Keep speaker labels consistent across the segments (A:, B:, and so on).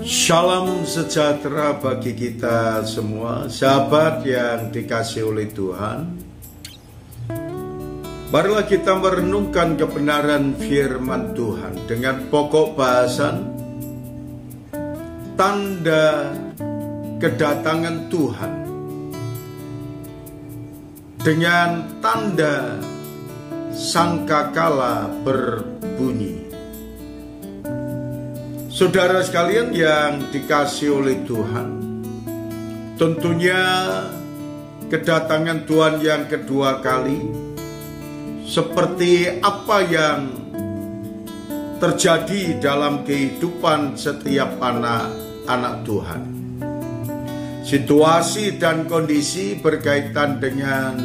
A: Shalom sejahtera bagi kita semua, sahabat yang dikasihi oleh Tuhan. Marilah kita merenungkan kebenaran firman Tuhan dengan pokok bahasan tanda kedatangan Tuhan, dengan tanda sangkakala berbunyi. Saudara sekalian yang dikasihi oleh Tuhan, tentunya kedatangan Tuhan yang kedua kali seperti apa yang terjadi dalam kehidupan setiap anak-anak Tuhan. Situasi dan kondisi berkaitan dengan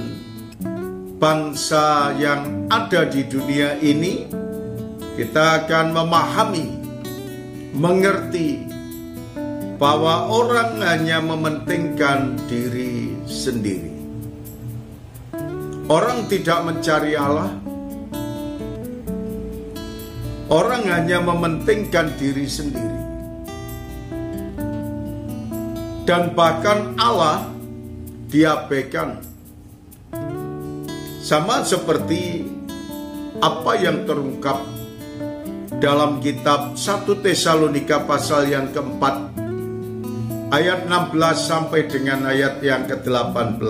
A: bangsa yang ada di dunia ini, kita akan memahami, mengerti bahwa orang hanya mementingkan diri sendiri. Orang tidak mencari Allah. Orang hanya mementingkan diri sendiri. Dan bahkan Allah diabaikan. Sama seperti apa yang terungkap dalam kitab 1 Tesalonika pasal yang keempat, ayat 16 sampai dengan ayat yang ke-18.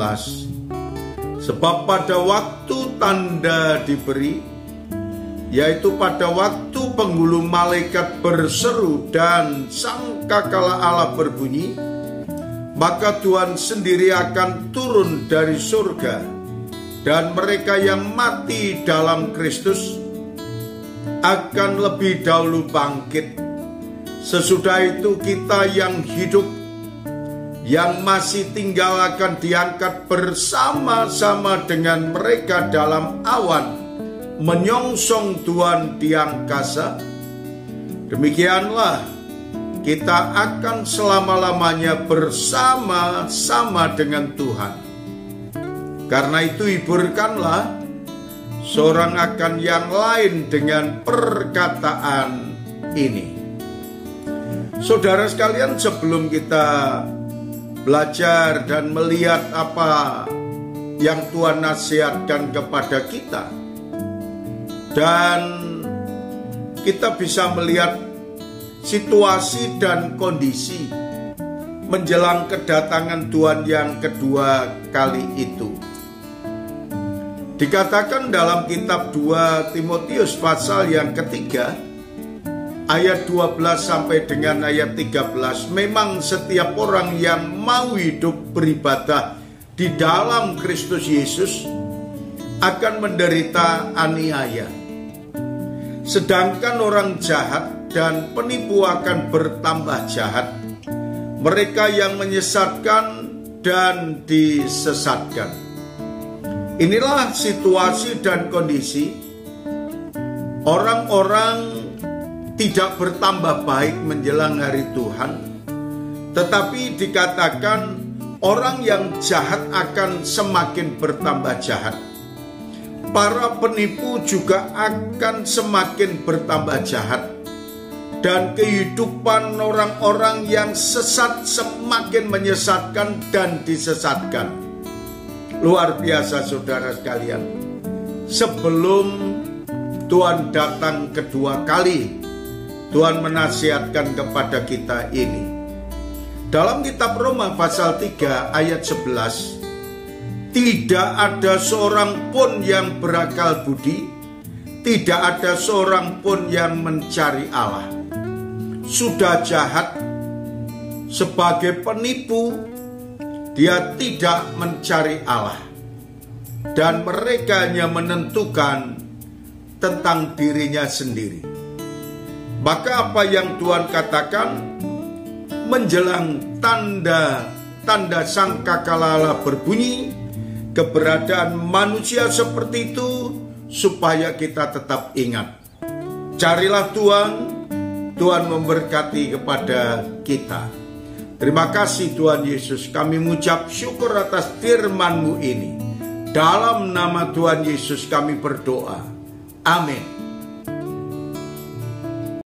A: Sebab pada waktu tanda diberi, yaitu pada waktu penghulu malaikat berseru dan sangkakala Allah berbunyi, maka Tuhan sendiri akan turun dari surga, dan mereka yang mati dalam Kristus akan lebih dahulu bangkit. Sesudah itu kita yang hidup, yang masih tinggal akan diangkat bersama-sama dengan mereka dalam awan, menyongsong Tuhan di angkasa. Demikianlah kita akan selama-lamanya bersama-sama dengan Tuhan. Karena itu hiburkanlah seorang akan yang lain dengan perkataan ini. Saudara sekalian, sebelum kita belajar dan melihat apa yang Tuhan nasihatkan kepada kita, dan kita bisa melihat situasi dan kondisi menjelang kedatangan Tuhan yang kedua kali itu. Dikatakan dalam kitab 2 Timotius pasal yang ketiga, ayat 12 sampai dengan ayat 13, memang setiap orang yang mau hidup beribadah di dalam Kristus Yesus akan menderita aniaya. Sedangkan orang jahat dan penipu akan bertambah jahat, mereka yang menyesatkan dan disesatkan. Inilah situasi dan kondisi orang-orang tidak bertambah baik menjelang hari Tuhan, tetapi dikatakan orang yang jahat akan semakin bertambah jahat. Para penipu juga akan semakin bertambah jahat, dan kehidupan orang-orang yang sesat semakin menyesatkan dan disesatkan. Luar biasa saudara sekalian. Sebelum Tuhan datang kedua kali, Tuhan menasihatkan kepada kita ini. Dalam kitab Roma pasal 3 ayat 11, tidak ada seorang pun yang berakal budi, tidak ada seorang pun yang mencari Allah. Sudah jahat, sebagai penipu, dia tidak mencari Allah, dan mereka hanya menentukan tentang dirinya sendiri. Maka apa yang Tuhan katakan menjelang tanda sangkakala Allah berbunyi, keberadaan manusia seperti itu, supaya kita tetap ingat. Carilah Tuhan, Tuhan memberkati kepada kita. Terima kasih Tuhan Yesus, kami mengucap syukur atas firman-Mu ini. Dalam nama Tuhan Yesus kami berdoa. Amin.